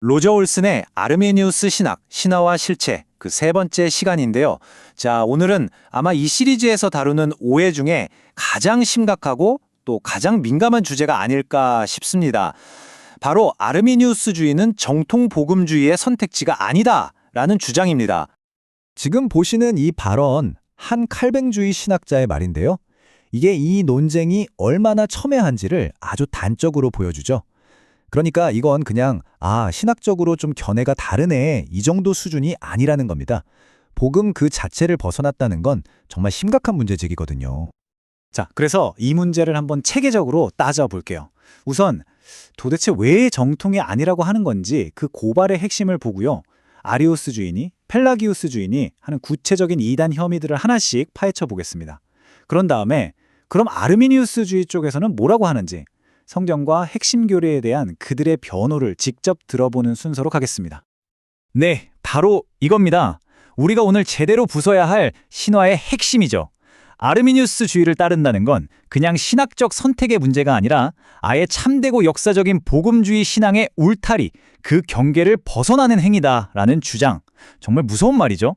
로저 올슨의 아르메니우스 신학, 신화와 실체 그 세 번째 시간인데요. 자, 오늘은 아마 이 시리즈에서 다루는 오해 중에 가장 심각하고 또 가장 민감한 주제가 아닐까 싶습니다. 바로 아르미니우스주의는 정통 복음주의의 선택지가 아니다라는 주장입니다. 지금 보시는 이 발언, 한 칼뱅주의 신학자의 말인데요. 이게 이 논쟁이 얼마나 첨예한지를 아주 단적으로 보여주죠. 그러니까 이건 그냥 신학적으로 좀 견해가 다르네 이 정도 수준이 아니라는 겁니다. 복음 그 자체를 벗어났다는 건 정말 심각한 문제제기거든요. 자, 그래서 이 문제를 한번 체계적으로 따져볼게요. 우선 도대체 왜 정통이 아니라고 하는 건지 그 고발의 핵심을 보고요. 아리우스주의니 펠라기우스주의니 하는 구체적인 이단 혐의들을 하나씩 파헤쳐 보겠습니다. 그런 다음에 그럼 아르미니우스주의 쪽에서는 뭐라고 하는지 성경과 핵심 교리에 대한 그들의 변호를 직접 들어보는 순서로 가겠습니다. 네, 바로 이겁니다. 우리가 오늘 제대로 부숴야 할 신화의 핵심이죠. 아르미니우스주의를 따른다는 건 그냥 신학적 선택의 문제가 아니라 아예 참되고 역사적인 복음주의 신앙의 울타리, 그 경계를 벗어나는 행위다라는 주장. 정말 무서운 말이죠.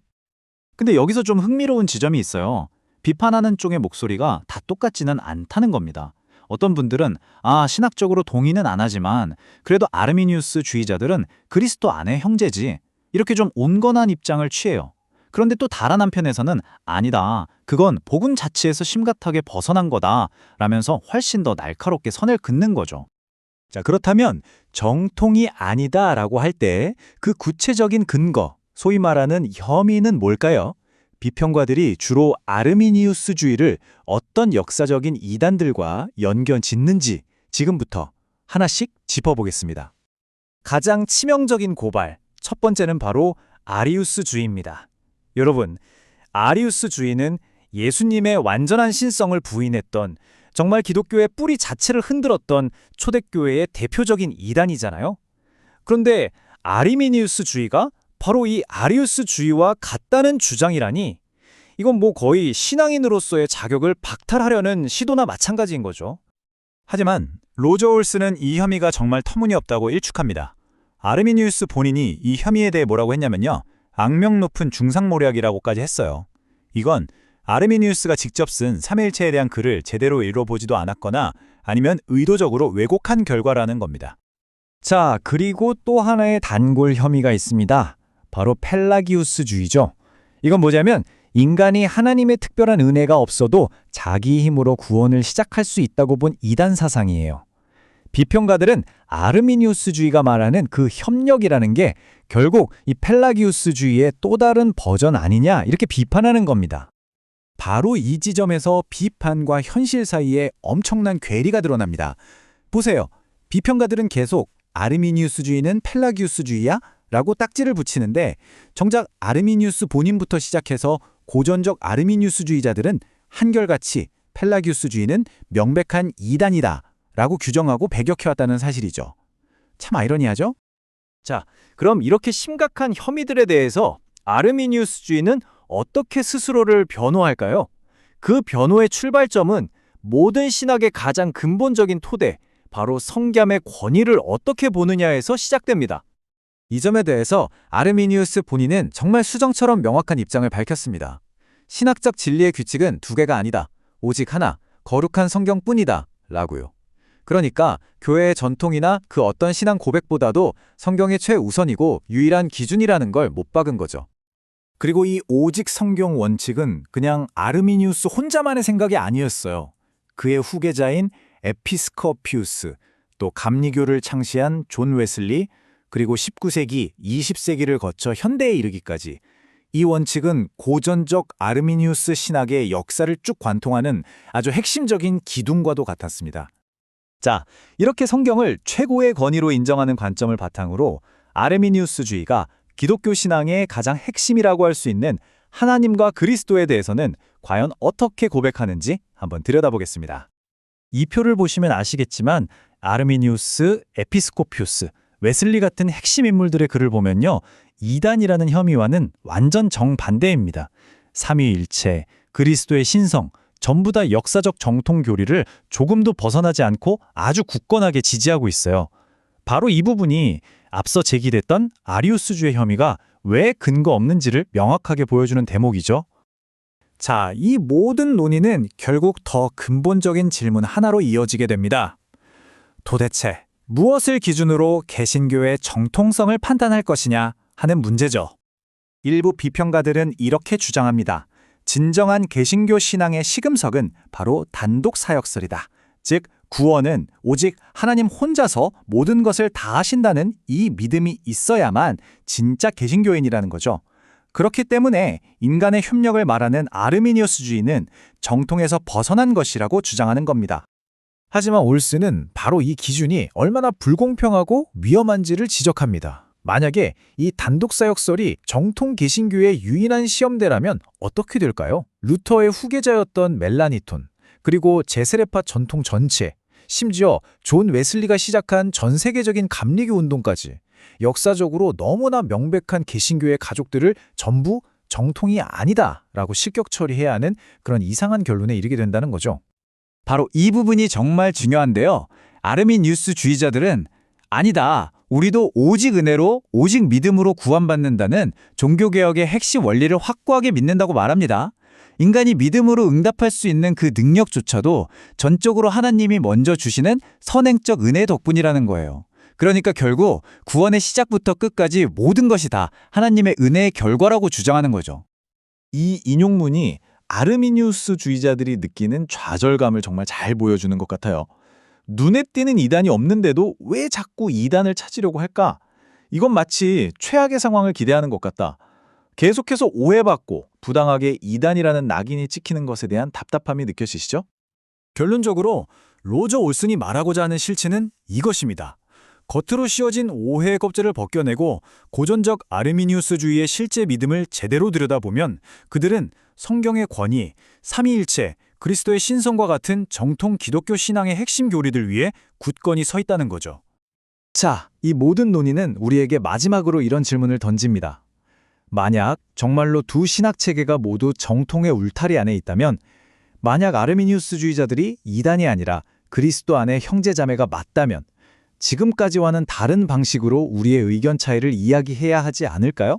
근데 여기서 좀 흥미로운 지점이 있어요. 비판하는 쪽의 목소리가 다 똑같지는 않다는 겁니다. 어떤 분들은 신학적으로 동의는 안 하지만 그래도 아르미니우스주의자들은 그리스도 안의 형제지. 이렇게 좀 온건한 입장을 취해요. 그런데 또 다른 한편에서는 아니다. 그건 복음 자체에서 심각하게 벗어난 거다. 라면서 훨씬 더 날카롭게 선을 긋는 거죠. 자, 그렇다면 정통이 아니다라고 할 때 그 구체적인 근거, 소위 말하는 혐의는 뭘까요? 비평가들이 주로 아르미니우스주의를 어떤 역사적인 이단들과 연결 짓는지 지금부터 하나씩 짚어보겠습니다. 가장 치명적인 고발, 첫 번째는 바로 아리우스주의입니다. 여러분, 아리우스주의는 예수님의 완전한 신성을 부인했던 정말 기독교의 뿌리 자체를 흔들었던 초대교회의 대표적인 이단이잖아요. 그런데 아리미니우스주의가 바로 이 아리우스주의와 같다는 주장이라니 이건 뭐 거의 신앙인으로서의 자격을 박탈하려는 시도나 마찬가지인 거죠. 하지만 로저 올슨은 이 혐의가 정말 터무니없다고 일축합니다. 아르미니우스 본인이 이 혐의에 대해 뭐라고 했냐면요. 악명 높은 중상모략이라고까지 했어요. 이건 아르미니우스가 직접 쓴 삼위일체에 대한 글을 제대로 읽어보지도 않았거나 아니면 의도적으로 왜곡한 결과라는 겁니다. 자, 그리고 또 하나의 단골 혐의가 있습니다. 바로 펠라기우스주의죠. 이건 뭐냐면 인간이 하나님의 특별한 은혜가 없어도 자기 힘으로 구원을 시작할 수 있다고 본 이단 사상이에요. 비평가들은 아르미니우스주의가 말하는 그 협력이라는 게 결국 이 펠라기우스주의의 또 다른 버전 아니냐 이렇게 비판하는 겁니다. 바로 이 지점에서 비판과 현실 사이에 엄청난 괴리가 드러납니다. 보세요. 비평가들은 계속 아르미니우스주의는 펠라기우스주의야? 라고 딱지를 붙이는데 정작 아르미니우스 본인부터 시작해서 고전적 아르미니우스주의자들은 한결같이 펠라기우스주의는 명백한 이단이다 라고 규정하고 배격해왔다는 사실이죠. 참 아이러니하죠? 자, 그럼 이렇게 심각한 혐의들에 대해서 아르미니우스주의는 어떻게 스스로를 변호할까요? 그 변호의 출발점은 모든 신학의 가장 근본적인 토대, 바로 성gam의 권위를 어떻게 보느냐에서 시작됩니다. 이 점에 대해서 아르미니우스 본인은 정말 수정처럼 명확한 입장을 밝혔습니다. 신학적 진리의 규칙은 두 개가 아니다. 오직 하나, 거룩한 성경뿐이다. 라고요. 그러니까 교회의 전통이나 그 어떤 신앙 고백보다도 성경이 최우선이고 유일한 기준이라는 걸 못 박은 거죠. 그리고 이 오직 성경 원칙은 그냥 아르미니우스 혼자만의 생각이 아니었어요. 그의 후계자인 에피스코피우스, 또 감리교를 창시한 존 웨슬리, 그리고 19세기, 20세기를 거쳐 현대에 이르기까지 이 원칙은 고전적 아르미니우스 신학의 역사를 쭉 관통하는 아주 핵심적인 기둥과도 같았습니다. 자, 이렇게 성경을 최고의 권위로 인정하는 관점을 바탕으로 아르미니우스주의가 기독교 신앙의 가장 핵심이라고 할 수 있는 하나님과 그리스도에 대해서는 과연 어떻게 고백하는지 한번 들여다보겠습니다. 이 표를 보시면 아시겠지만 아르미니우스, 에피스코피우스, 웨슬리 같은 핵심 인물들의 글을 보면요. 이단이라는 혐의와는 완전 정반대입니다. 삼위일체, 그리스도의 신성, 전부 다 역사적 정통 교리를 조금도 벗어나지 않고 아주 굳건하게 지지하고 있어요. 바로 이 부분이 앞서 제기됐던 아리우스주의 혐의가 왜 근거 없는지를 명확하게 보여주는 대목이죠. 자, 이 모든 논의는 결국 더 근본적인 질문 하나로 이어지게 됩니다. 도대체 무엇을 기준으로 개신교의 정통성을 판단할 것이냐 하는 문제죠. 일부 비평가들은 이렇게 주장합니다. 진정한 개신교 신앙의 시금석은 바로 단독 사역설이다. 즉, 구원은 오직 하나님 혼자서 모든 것을 다 하신다는 이 믿음이 있어야만 진짜 개신교인이라는 거죠. 그렇기 때문에 인간의 협력을 말하는 아르미니우스주의는 정통에서 벗어난 것이라고 주장하는 겁니다. 하지만 올스는 바로 이 기준이 얼마나 불공평하고 위험한지를 지적합니다. 만약에 이 단독사역설이 정통 개신교의 유일한 시험대라면 어떻게 될까요? 루터의 후계자였던 멜라니톤, 그리고 제세례파 전통 전체, 심지어 존 웨슬리가 시작한 전 세계적인 감리교 운동까지 역사적으로 너무나 명백한 개신교의 가족들을 전부 정통이 아니다라고 실격 처리해야 하는 그런 이상한 결론에 이르게 된다는 거죠. 바로 이 부분이 정말 중요한데요. 아르미니우스주의자들은 아니다. 우리도 오직 은혜로, 오직 믿음으로 구원받는다는 종교개혁의 핵심 원리를 확고하게 믿는다고 말합니다. 인간이 믿음으로 응답할 수 있는 그 능력조차도 전적으로 하나님이 먼저 주시는 선행적 은혜 덕분이라는 거예요. 그러니까 결국 구원의 시작부터 끝까지 모든 것이 다 하나님의 은혜의 결과라고 주장하는 거죠. 이 인용문이 아르미니우스주의자들이 느끼는 좌절감을 정말 잘 보여주는 것 같아요. 눈에 띄는 이단이 없는데도 왜 자꾸 이단을 찾으려고 할까? 이건 마치 최악의 상황을 기대하는 것 같다. 계속해서 오해받고 부당하게 이단이라는 낙인이 찍히는 것에 대한 답답함이 느껴지시죠? 결론적으로 로저 올슨이 말하고자 하는 실체는 이것입니다. 겉으로 씌워진 오해의 껍질을 벗겨내고 고전적 아르미니우스주의의 실제 믿음을 제대로 들여다보면 그들은 성경의 권위, 삼위일체, 그리스도의 신성과 같은 정통 기독교 신앙의 핵심 교리들 위에 굳건히 서 있다는 거죠. 자, 이 모든 논의는 우리에게 마지막으로 이런 질문을 던집니다. 만약 정말로 두 신학체계가 모두 정통의 울타리 안에 있다면, 만약 아르미니우스주의자들이 이단이 아니라 그리스도 안의 형제자매가 맞다면 지금까지와는 다른 방식으로 우리의 의견 차이를 이야기해야 하지 않을까요?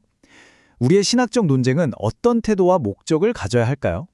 우리의 신학적 논쟁은 어떤 태도와 목적을 가져야 할까요?